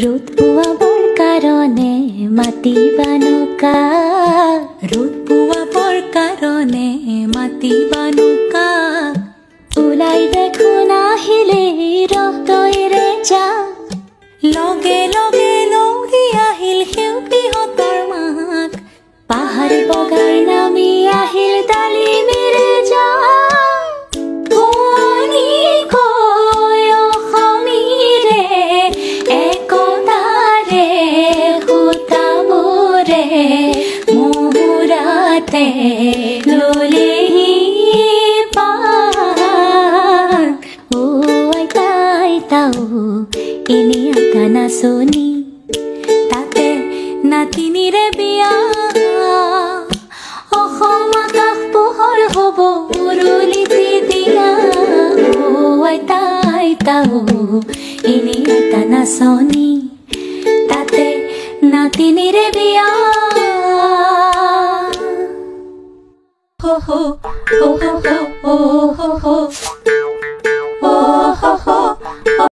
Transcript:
ৰোদ পোৱাবৰ কাৰণে মাতিবা নৌকা ৰ'দ পোৱাবৰ কাৰণে মাতিবা নৌকা ওলাই দেখোন আহিলে ৰহতৈৰে যা লগে লগে লৌৰি আহিল সেউপিহঁতৰ মাক পাহাৰ বগাই নামি আহিল ডালিমেৰে যা ললেহি পান ও আইতা আইতাও এনে আকা নাচনি তাতে নাতিনিৰে বিয়া অসম আকাশ পোহৰ হ'ব উৰুলিতে দিয়া ও আইতা আইতাও এনে আকা নাচনি তাতে নাতিনিৰে বিয়া ho ho ho ho ho ho ho